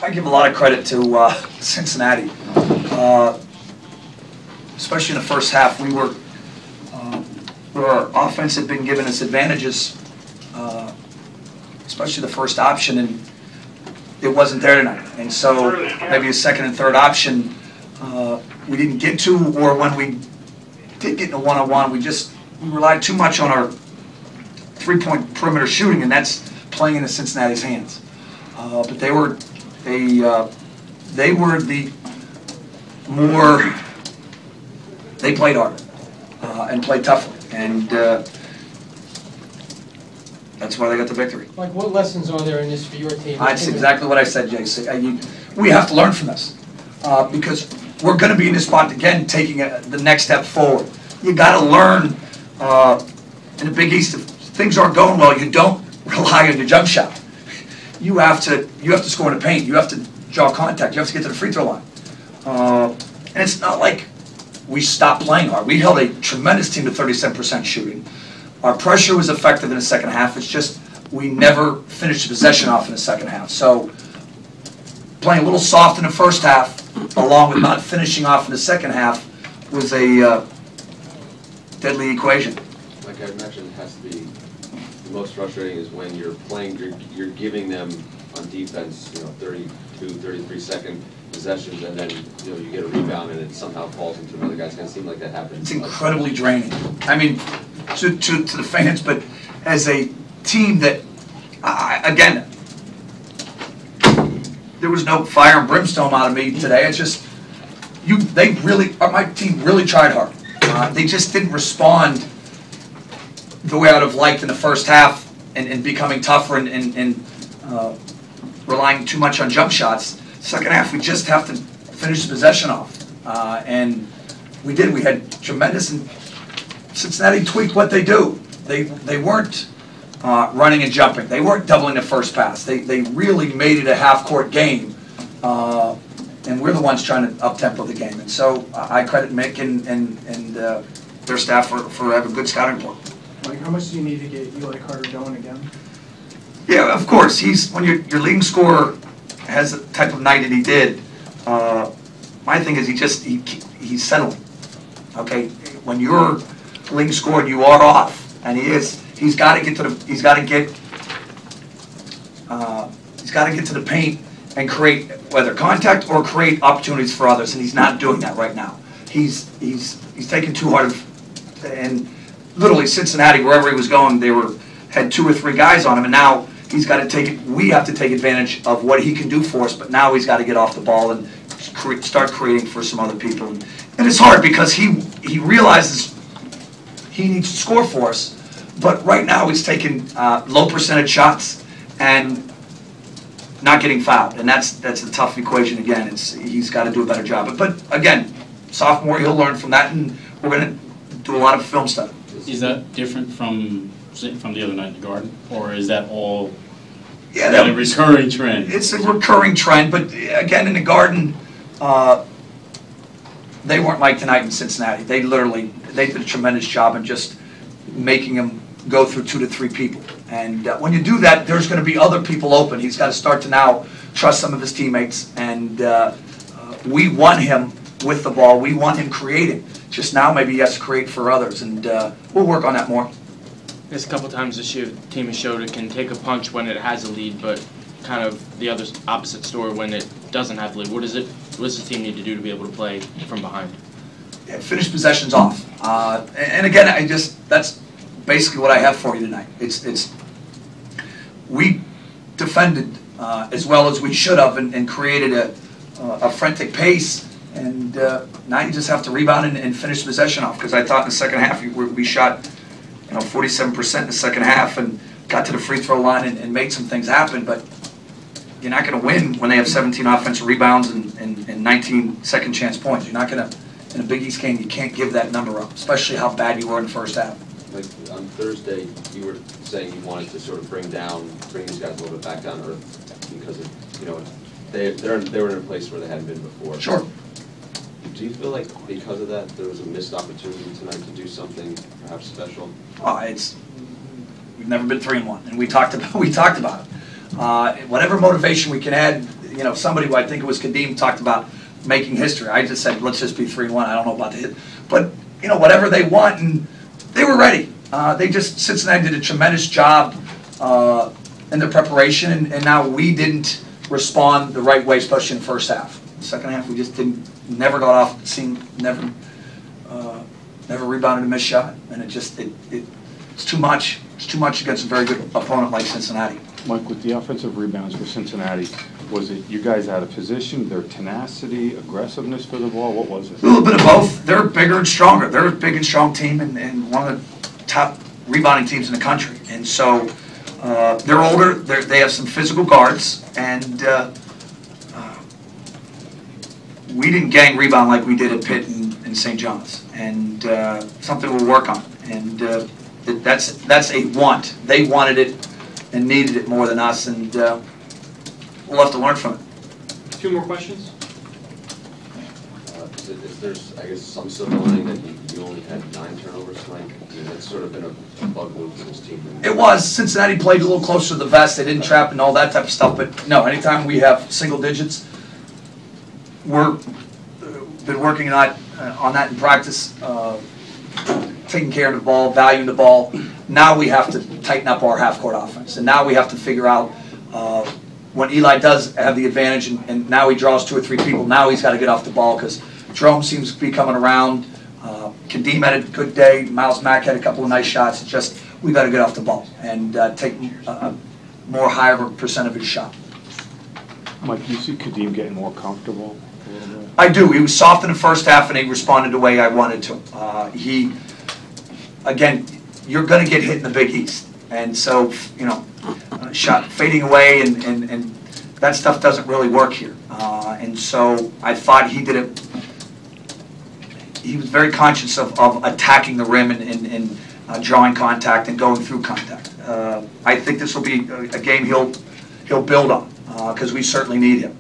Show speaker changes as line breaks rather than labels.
I give a lot of credit to Cincinnati, especially in the first half. Where our offense had been giving us advantages, especially the first option, and it wasn't there tonight. And so maybe a second and third option we didn't get to, or when we did get in a one-on-one, we relied too much on our three-point perimeter shooting, and that's playing into Cincinnati's hands. But they were they played hard and played tougher, and that's why they got the victory.
Like, what lessons are there in this for your team?
That's exactly what I said, Jay. We have to learn from this because we're going to be in this spot again, taking the next step forward. You got to learn in the Big East. If things aren't going well, you don't rely on your jump shot. You have to score in the paint. You have to draw contact. You have to get to the free throw line. And it's not like we stopped playing hard. We held a tremendous team to 37% shooting. Our pressure was effective in the second half. It's just we never finished the possession off in the second half. So playing a little soft in the first half, along with not finishing off in the second half, was a deadly equation.
Like I imagine it has to be the most frustrating is when you're playing, you're giving them on defense, 32, 33-second possessions, and then you get a rebound and it somehow falls into another guy's hand. It seems like that happens.
It's incredibly draining. I mean, to the fans, but as a team that, again, there was no fire and brimstone out of me today. It's just my team really tried hard. They just didn't respond the way I would have liked in the first half, and becoming tougher and relying too much on jump shots. Second half, we just have to finish the possession off, and we did. We had tremendous, and Cincinnati tweaked what they do. They weren't running and jumping. They weren't doubling the first pass. They really made it a half-court game, and we're the ones trying to up-tempo the game. And so I credit Mick and their staff for having good scouting report.
Like, how much do you need to get Eli Carter going again?
Yeah, of course. When your leading scorer has the type of night that he did. My thing is he's settling. Okay, when you're leading scorer and you are off, and he's got to get to the paint and create whether contact or create opportunities for others, and he's not doing that right now. He's taking too hard of, and literally Cincinnati, wherever he was going, had 2 or 3 guys on him, and now he's got to take it. We have to take advantage of what he can do for us, but now he's got to get off the ball and start creating for some other people. And it's hard because he realizes he needs to score for us, but right now he's taking low percentage shots and not getting fouled, and that's a tough equation again. He's got to do a better job. But again, sophomore, he'll learn from that, and we're going to do a lot of film study.
Is that different from the other night in the Garden, or is that all a recurring trend?
It's a recurring trend, but again, in the Garden, they weren't like tonight in Cincinnati. They did a tremendous job in just making them go through 2 to 3 people. And when you do that, there's going to be other people open. He's got to start to now trust some of his teammates, and we want him with the ball. We want him creating. Just now, maybe he has to create for others, and we'll work on that more.
There's a couple times this year the team has showed it can take a punch when it has a lead, but kind of the other opposite story when it doesn't have the lead. What does the team need to do to be able to play from behind?
Yeah, finish possessions off. And again, that's basically what I have for you tonight. We defended as well as we should have and created a frantic pace, and now you just have to rebound and finish possession off, because I thought in the second half we shot 47% in the second half and got to the free throw line and made some things happen, but you're not going to win when they have 17 offensive rebounds and 19 second chance points. You're not going to, in a Big East game, you can't give that number up, especially how bad you were in the first half.
Like on Thursday, you were saying you wanted to sort of bring these guys a little bit back down to earth because they were in a place where they hadn't been before.
Sure.
Do you feel like because of that there was a missed opportunity tonight to do something perhaps special?
We've never been 3-1, and we talked about it. Whatever motivation we can add, you know, somebody who I think it was Kadeem talked about making history. I just said, let's just be 3-1. I don't know about the hit. But, you know, whatever they want, and they were ready. Cincinnati did a tremendous job in their preparation, and now we didn't respond the right way, especially in the first half. The second half, we just never got off the scene, never rebounded a missed shot, and it's too much. It's too much against a very good opponent like Cincinnati.
Mike, with the offensive rebounds for Cincinnati, was it you guys out of position, their tenacity, aggressiveness for the ball? What was it?
A little bit of both. They're bigger and stronger. They're a big and strong team, and one of the top rebounding teams in the country. And so they're older. They have some physical guards, and we didn't gang rebound like we did at Pitt and St. John's, and something we'll work on. And that's a want. They wanted it and needed it more than us, and we'll have to learn from it.
2 more questions?
Is there's, I guess, some silver lining that you only had 9 turnovers, Mike? I mean, that's sort of been a bugaboo for this team.
It was. Cincinnati played a little closer to the vest. They didn't trap and all that type of stuff. But no, anytime we have single digits, we're been working on that in practice, taking care of the ball, valuing the ball. Now we have to tighten up our half-court offense. And now we have to figure out when Eli does have the advantage and now he draws 2 or 3 people, now he's got to get off the ball because Jerome seems to be coming around. Kadeem had a good day. Miles Mack had a couple of nice shots. It's just we got to get off the ball and take a more higher percent of his shot.
Mike, do you see Kadeem getting more comfortable a little bit?
I do. He was soft in the first half and he responded the way I wanted to. Again, you're going to get hit in the Big East. And so, you know, shot fading away and that stuff doesn't really work here. And so I thought he did it. He was very conscious of attacking the rim and drawing contact and going through contact. I think this will be a game he'll build on because we certainly need him.